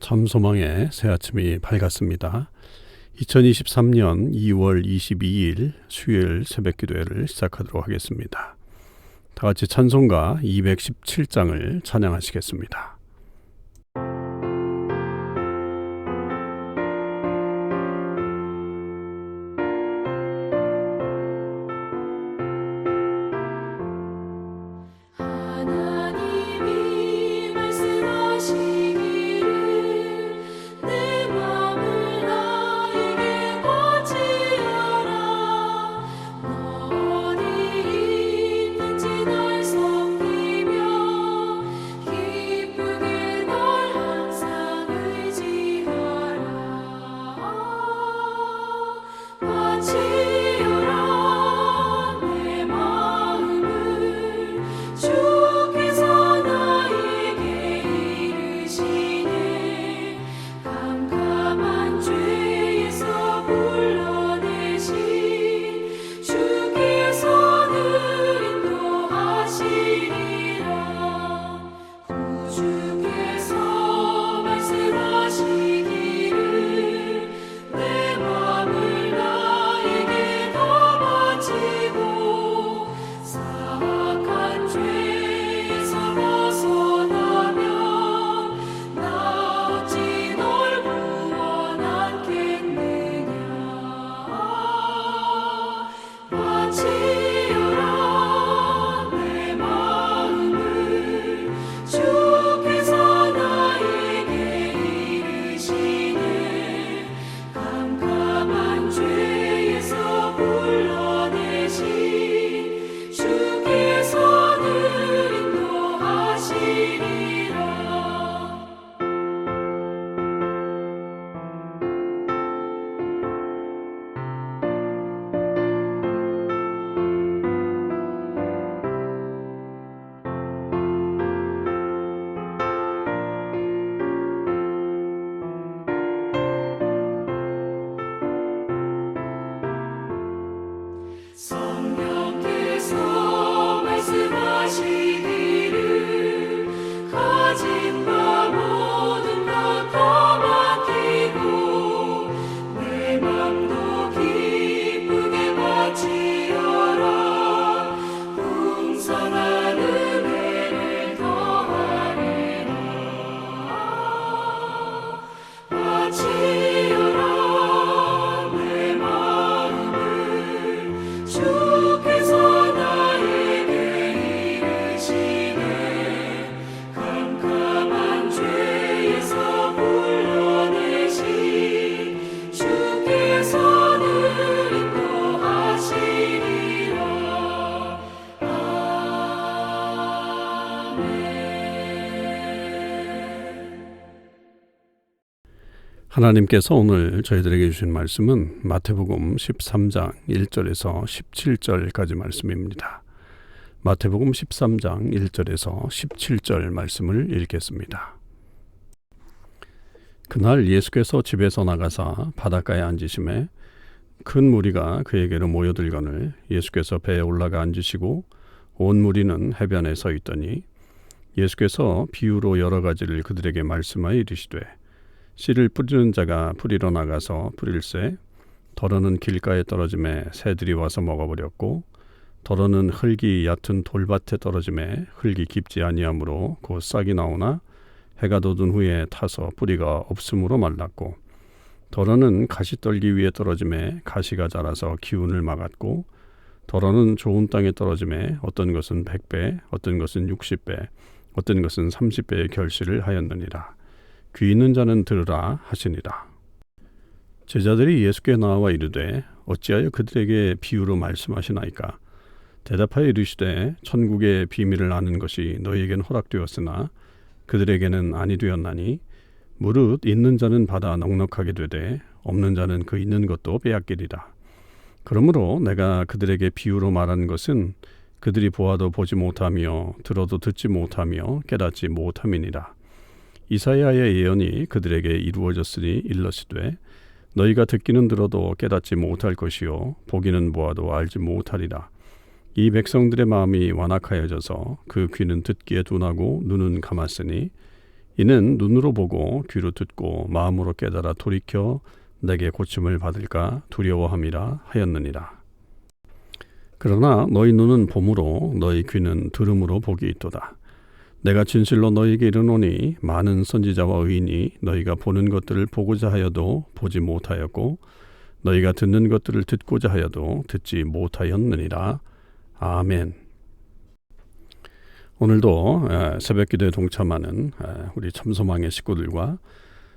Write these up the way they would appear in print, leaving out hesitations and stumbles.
참소망의 새 아침이 밝았습니다. 2023년 2월 22일 수요일 새벽기도회를 시작하도록 하겠습니다. 다같이 찬송가 217장을 찬양하시겠습니다. 하나님께서 오늘 저희들에게 주신 말씀은 마태복음 13장 1절에서 17절까지 말씀입니다. 마태복음 13장 1절에서 17절 말씀을 읽겠습니다. 그날 예수께서 집에서 나가사 바닷가에 앉으심에 큰 무리가 그에게로 모여들거늘 예수께서 배에 올라가 앉으시고 온 무리는 해변에 서 있더니 예수께서 비유로 여러 가지를 그들에게 말씀하여 이르시되 씨를 뿌리는 자가 뿌리러 나가서 뿌릴새 더러는 길가에 떨어짐에 새들이 와서 먹어버렸고 더러는 흙이 얕은 돌밭에 떨어짐에 흙이 깊지 아니하므로 곧 싹이 나오나 해가 돋은 후에 타서 뿌리가 없으므로 말랐고 더러는 가시떨기 위에 떨어짐에 가시가 자라서 기운을 막았고 더러는 좋은 땅에 떨어짐에 어떤 것은 100배 어떤 것은 60배 어떤 것은 30배의 결실을 하였느니라. 귀 있는 자는 들으라 하시니라. 제자들이 예수께 나와 이르되 어찌하여 그들에게 비유로 말씀하시나이까? 대답하여 이르시되 천국의 비밀을 아는 것이 너희에게는 허락되었으나 그들에게는 아니 되었나니 무릇 있는 자는 받아 넉넉하게 되되 없는 자는 그 있는 것도 빼앗기리라. 그러므로 내가 그들에게 비유로 말하는 것은 그들이 보아도 보지 못하며 들어도 듣지 못하며 깨닫지 못함이니라. 이사야의 예언이 그들에게 이루어졌으니 일러시되 너희가 듣기는 들어도 깨닫지 못할 것이요 보기는 보아도 알지 못하리라. 이 백성들의 마음이 완악하여져서 그 귀는 듣기에 둔하고 눈은 감았으니 이는 눈으로 보고 귀로 듣고 마음으로 깨달아 돌이켜 내게 고침을 받을까 두려워함이라 하였느니라. 그러나 너희 눈은 봄으로 너희 귀는 들음으로 복이 있도다. 내가 진실로 너희에게 이르노니 많은 선지자와 의인이 너희가 보는 것들을 보고자 하여도 보지 못하였고 너희가 듣는 것들을 듣고자 하여도 듣지 못하였느니라. 아멘. 오늘도 새벽기도에 동참하는 우리 참소망의 식구들과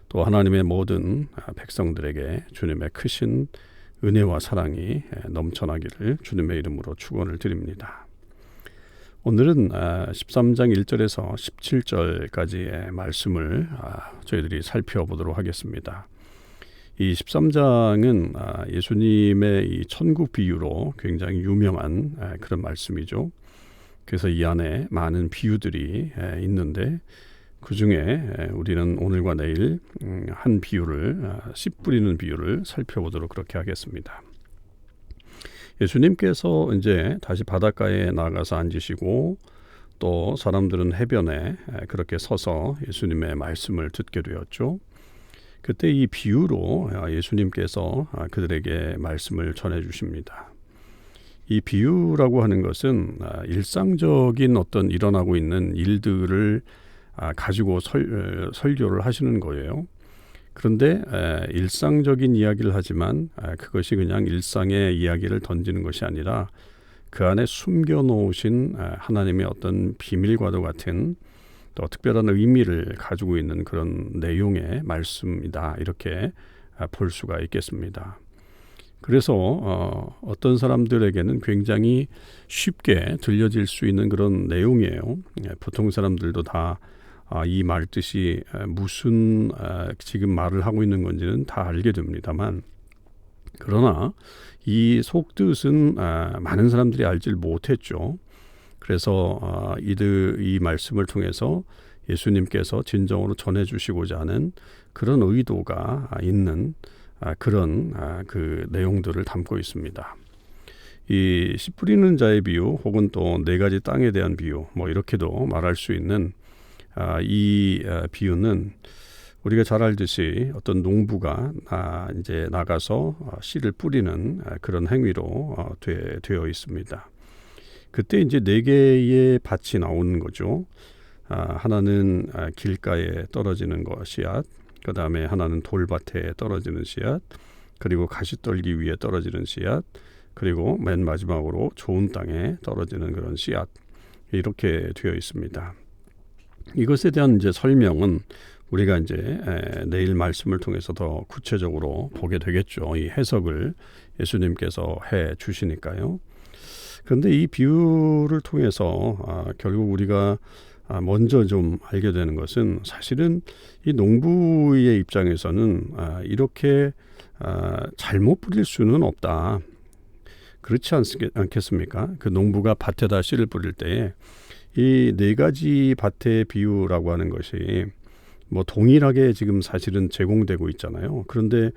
또 하나님의 모든 백성들에게 주님의 크신 은혜와 사랑이 넘쳐나기를 주님의 이름으로 축원을 드립니다. 오늘은 13장 1절에서 17절까지의 말씀을 저희들이 살펴보도록 하겠습니다. 이 13장은 예수님의 이 천국 비유로 굉장히 유명한 그런 말씀이죠. 그래서 이 안에 많은 비유들이 있는데 그 중에 우리는 오늘과 내일 한 비유를 씨 뿌리는 비유를 살펴보도록 그렇게 하겠습니다. 예수님께서 이제 다시 바닷가에 나가서 앉으시고 또 사람들은 해변에 그렇게 서서 예수님의 말씀을 듣게 되었죠. 그때 이 비유로 예수님께서 그들에게 말씀을 전해 주십니다. 이 비유라고 하는 것은 일상적인 어떤 일어나고 있는 일들을 가지고 설교를 하시는 거예요. 그런데 일상적인 이야기를 하지만 그것이 그냥 일상의 이야기를 던지는 것이 아니라 그 안에 숨겨놓으신 하나님의 어떤 비밀과도 같은 또 특별한 의미를 가지고 있는 그런 내용의 말씀이다, 이렇게 볼 수가 있겠습니다. 그래서 어떤 사람들에게는 굉장히 쉽게 들려질 수 있는 그런 내용이에요. 보통 사람들도 다 이 말 뜻이 무슨 지금 말을 하고 있는 건지는 다 알게 됩니다만, 그러나 이 속뜻은 많은 사람들이 알질 못했죠. 그래서 이 말씀을 통해서 예수님께서 진정으로 전해주시고자 하는 그런 의도가 있는 그런 그 내용들을 담고 있습니다. 이 씨 뿌리는 자의 비유 혹은 또 네 가지 땅에 대한 비유, 뭐 이렇게도 말할 수 있는 이 비유는 우리가 잘 알듯이 어떤 농부가 이제 나가서 씨를 뿌리는 그런 행위로 되어 있습니다. 그때 이제 네 개의 밭이 나오는 거죠. 하나는 길가에 떨어지는 씨앗, 그 다음에 하나는 돌밭에 떨어지는 씨앗, 그리고 가시떨기 위에 떨어지는 씨앗, 그리고 맨 마지막으로 좋은 땅에 떨어지는 그런 씨앗, 이렇게 되어 있습니다. 이것에 대한 이제 설명은 우리가 이제 내일 말씀을 통해서 더 구체적으로 보게 되겠죠. 이 해석을 예수님께서 해 주시니까요. 그런데 이 비유를 통해서 결국 우리가 먼저 좀 알게 되는 것은, 사실은 이 농부의 입장에서는 이렇게 잘못 뿌릴 수는 없다. 그렇지 않겠습니까? 그 농부가 밭에다 씨를 뿌릴 때에 이 네 가지 밭의 비유라고 하는 것이 뭐 동일하게 지금 사실은 제공되고 있잖아요. 그런데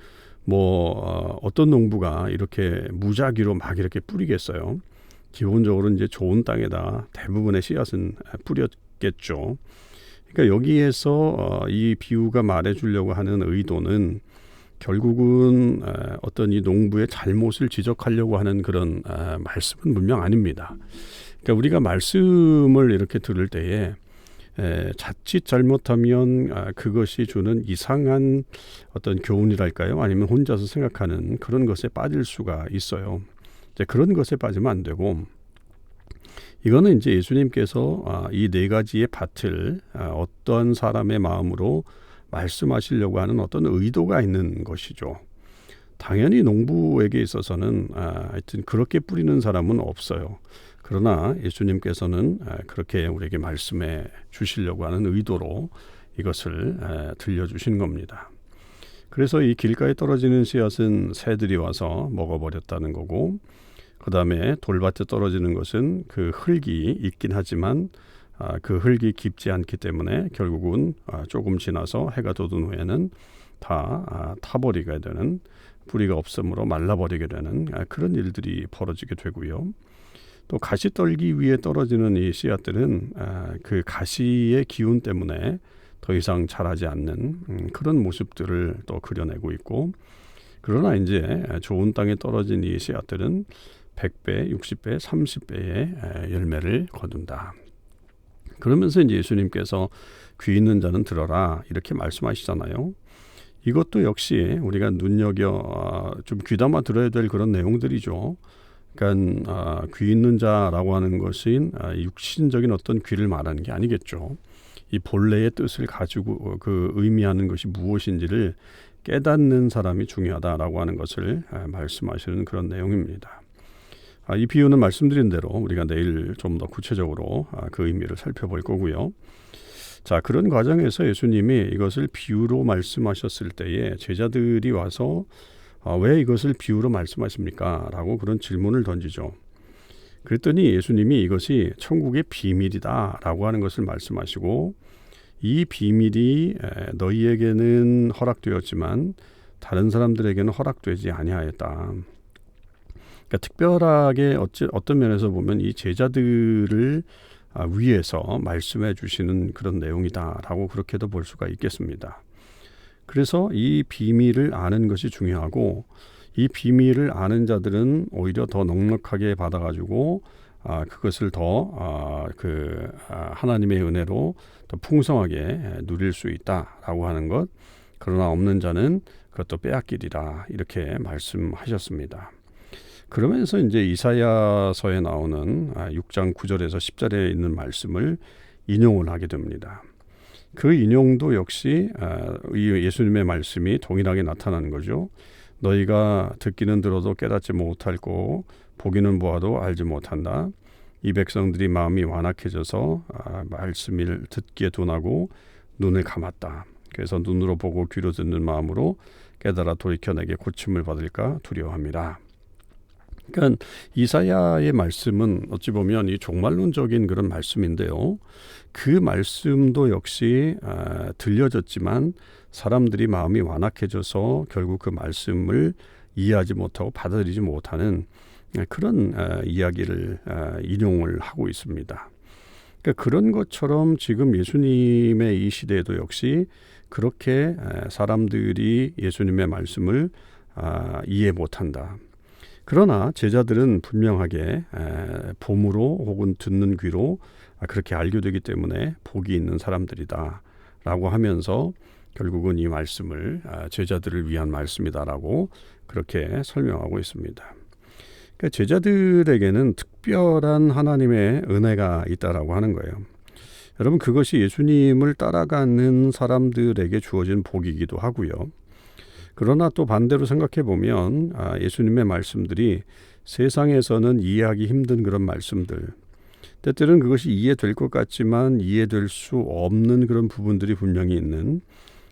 뭐 어떤 농부가 이렇게 무작위로 막 이렇게 뿌리겠어요? 기본적으로 이제 좋은 땅에다 대부분의 씨앗은 뿌렸겠죠. 그러니까 여기에서 이 비유가 말해주려고 하는 의도는 결국은 어떤 이 농부의 잘못을 지적하려고 하는 그런 말씀은 분명 아닙니다. 그러니까 우리가 말씀을 이렇게 들을 때에 자칫 잘못하면 그것이 주는 이상한 어떤 교훈이랄까요? 아니면 혼자서 생각하는 그런 것에 빠질 수가 있어요. 이제 그런 것에 빠지면 안 되고, 이거는 이제 예수님께서 이 네 가지의 밭을 어떠한 사람의 마음으로 말씀하시려고 하는 어떤 의도가 있는 것이죠. 당연히 농부에게 있어서는 하여튼 그렇게 뿌리는 사람은 없어요. 그러나 예수님께서는 그렇게 우리에게 말씀해 주시려고 하는 의도로 이것을 들려주신 겁니다. 그래서 이 길가에 떨어지는 씨앗은 새들이 와서 먹어버렸다는 거고, 그 다음에 돌밭에 떨어지는 것은 그 흙이 있긴 하지만 그 흙이 깊지 않기 때문에 결국은 조금 지나서 해가 돋은 후에는 다 타버리게 되는, 뿌리가 없으므로 말라버리게 되는 그런 일들이 벌어지게 되고요. 또 가시떨기 위에 떨어지는 이 씨앗들은 그 가시의 기운 때문에 더 이상 자라지 않는 그런 모습들을 또 그려내고 있고, 그러나 이제 좋은 땅에 떨어진 이 씨앗들은 100배, 60배, 30배의 열매를 거둔다. 그러면서 이제 예수님께서 귀 있는 자는 들어라 이렇게 말씀하시잖아요. 이것도 역시 우리가 눈여겨 좀 귀담아 들어야 될 그런 내용들이죠. 그러니까 귀 있는 자라고 하는 것은 육신적인 어떤 귀를 말하는 게 아니겠죠. 이 본래의 뜻을 가지고 그 의미하는 것이 무엇인지를 깨닫는 사람이 중요하다라고 하는 것을 말씀하시는 그런 내용입니다. 이 비유는 말씀드린 대로 우리가 내일 좀 더 구체적으로 그 의미를 살펴볼 거고요. 자, 그런 과정에서 예수님이 이것을 비유로 말씀하셨을 때에 제자들이 와서 왜 이것을 비유로 말씀하십니까? 라고 그런 질문을 던지죠. 그랬더니 예수님이 이것이 천국의 비밀이다 라고 하는 것을 말씀하시고, 이 비밀이 너희에게는 허락되었지만 다른 사람들에게는 허락되지 아니하였다. 그러니까 특별하게 어떤 면에서 보면 이 제자들을 위해서 말씀해 주시는 그런 내용이다라고 그렇게도 볼 수가 있겠습니다. 그래서 이 비밀을 아는 것이 중요하고, 이 비밀을 아는 자들은 오히려 더 넉넉하게 받아가지고 그것을 더 하나님의 은혜로 더 풍성하게 누릴 수 있다라고 하는 것. 그러나 없는 자는 그것도 빼앗기리라 이렇게 말씀하셨습니다. 그러면서 이제 이사야서에 나오는 6장 9절에서 10절에 있는 말씀을 인용을 하게 됩니다. 그 인용도 역시 예수님의 말씀이 동일하게 나타나는 거죠. 너희가 듣기는 들어도 깨닫지 못하고 보기는 보아도 알지 못한다. 이 백성들이 마음이 완악해져서 말씀을 듣기에 둔하고 눈을 감았다. 그래서 눈으로 보고 귀로 듣는 마음으로 깨달아 돌이켜 내게 고침을 받을까 두려워합니다. 그러니까 이사야의 말씀은 어찌 보면 이 종말론적인 그런 말씀인데요. 그 말씀도 역시 들려졌지만 사람들이 마음이 완악해져서 결국 그 말씀을 이해하지 못하고 받아들이지 못하는 그런 이야기를 인용을 하고 있습니다. 그러니까 그런 것처럼 지금 예수님의 이 시대에도 역시 그렇게 사람들이 예수님의 말씀을 이해 못한다. 그러나 제자들은 분명하게 봄으로 혹은 듣는 귀로 그렇게 알게 되기 때문에 복이 있는 사람들이다 라고 하면서 결국은 이 말씀을 제자들을 위한 말씀이다라고 그렇게 설명하고 있습니다. 그러니까 제자들에게는 특별한 하나님의 은혜가 있다라고 하는 거예요. 여러분, 그것이 예수님을 따라가는 사람들에게 주어진 복이기도 하고요. 그러나 또 반대로 생각해 보면 예수님의 말씀들이 세상에서는 이해하기 힘든 그런 말씀들, 때때로는 그것이 이해될 것 같지만 이해될 수 없는 그런 부분들이 분명히 있는,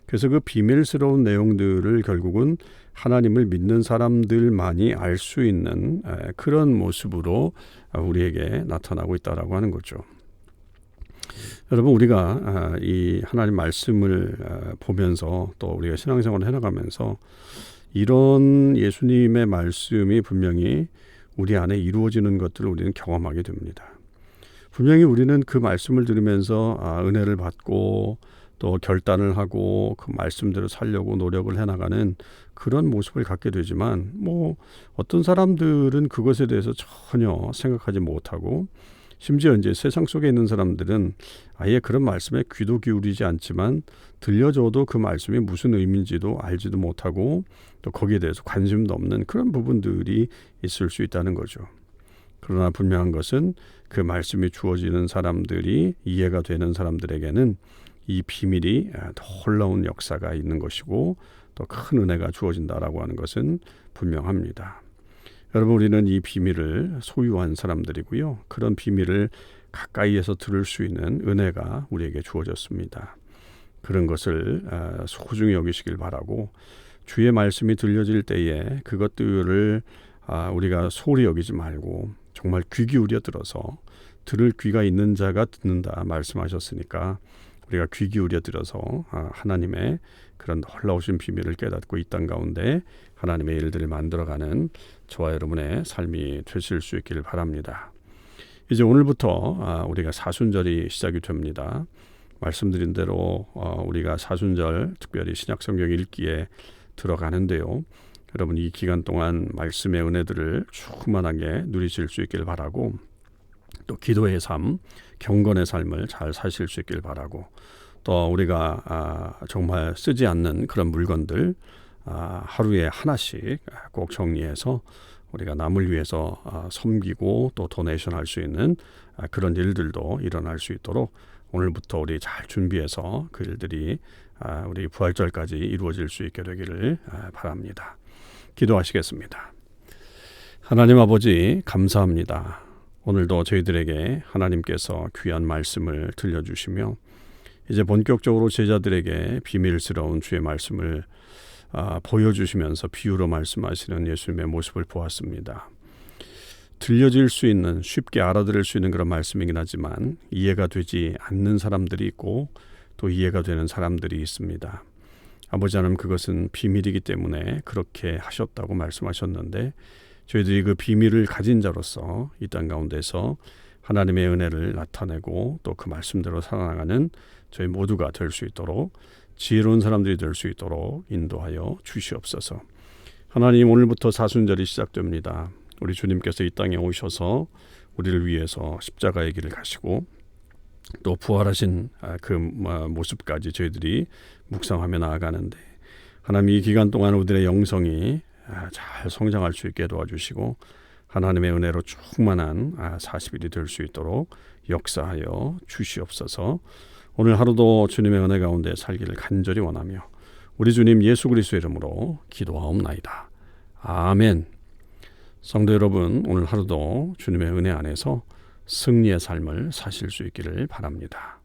그래서 그 비밀스러운 내용들을 결국은 하나님을 믿는 사람들만이 알 수 있는 그런 모습으로 우리에게 나타나고 있다라고 하는 거죠. 여러분, 우리가 이 하나님 말씀을 보면서 또 우리가 신앙생활을 해나가면서 이런 예수님의 말씀이 분명히 우리 안에 이루어지는 것들을 우리는 경험하게 됩니다. 분명히 우리는 그 말씀을 들으면서 은혜를 받고 또 결단을 하고 그 말씀대로 살려고 노력을 해나가는 그런 모습을 갖게 되지만, 어떤 사람들은 그것에 대해서 전혀 생각하지 못하고, 심지어 이제 세상 속에 있는 사람들은 아예 그런 말씀에 귀도 기울이지 않지만 들려줘도 그 말씀이 무슨 의미인지도 알지도 못하고 또 거기에 대해서 관심도 없는 그런 부분들이 있을 수 있다는 거죠. 그러나 분명한 것은 그 말씀이 주어지는 사람들이, 이해가 되는 사람들에게는 이 비밀이 놀라운 역사가 있는 것이고 또 큰 은혜가 주어진다라고 하는 것은 분명합니다. 여러분, 우리는 이 비밀을 소유한 사람들이고요. 그런 비밀을 가까이에서 들을 수 있는 은혜가 우리에게 주어졌습니다. 그런 것을 소중히 여기시길 바라고, 주의 말씀이 들려질 때에 그것들을 우리가 소홀히 여기지 말고 정말 귀 기울여 들어서, 들을 귀가 있는 자가 듣는다 말씀하셨으니까 우리가 귀 기울여 들어서 하나님의 그런 놀라우신 비밀을 깨닫고 이 땅 가운데 하나님의 일들을 만들어가는 저와 여러분의 삶이 되실 수 있기를 바랍니다. 이제 오늘부터 우리가 사순절이 시작이 됩니다. 말씀드린 대로 우리가 사순절 특별히 신약성경 읽기에 들어가는데요. 여러분 이 기간 동안 말씀의 은혜들을 충만하게 누리실 수 있길 바라고 또 기도의 삶, 경건의 삶을 잘 사실 수 있길 바라고 또 우리가 정말 쓰지 않는 그런 물건들 하루에 하나씩 꼭 정리해서 우리가 남을 위해서 섬기고 또 도네이션 할 수 있는 그런 일들도 일어날 수 있도록 오늘부터 우리 잘 준비해서 그 일들이 우리 부활절까지 이루어질 수 있게 되기를 바랍니다. 기도하시겠습니다. 하나님 아버지 감사합니다. 오늘도 저희들에게 하나님께서 귀한 말씀을 들려주시며 이제 본격적으로 제자들에게 비밀스러운 주의 말씀을 보여주시면서 비유로 말씀하시는 예수님의 모습을 보았습니다. 들려질 수 있는 쉽게 알아들을 수 있는 그런 말씀이긴 하지만 이해가 되지 않는 사람들이 있고 또 이해가 되는 사람들이 있습니다. 아버지 하나님 그것은 비밀이기 때문에 그렇게 하셨다고 말씀하셨는데 저희들이 그 비밀을 가진 자로서 이 땅 가운데서 하나님의 은혜를 나타내고 또 그 말씀대로 살아나가는 저희 모두가 될 수 있도록 지혜로운 사람들이 될 수 있도록 인도하여 주시옵소서. 하나님 오늘부터 사순절이 시작됩니다. 우리 주님께서 이 땅에 오셔서 우리를 위해서 십자가의 길을 가시고 또 부활하신 그 모습까지 저희들이 묵상하며 나아가는데 하나님 이 기간 동안 우리의 영성이 잘 성장할 수 있게 도와주시고 하나님의 은혜로 충만한 40일이 될 수 있도록 역사하여 주시옵소서. 오늘 하루도 주님의 은혜 가운데 살기를 간절히 원하며 우리 주님 예수 그리스도의 이름으로 기도하옵나이다. 아멘. 성도 여러분 오늘 하루도 주님의 은혜 안에서 승리의 삶을 사실 수 있기를 바랍니다.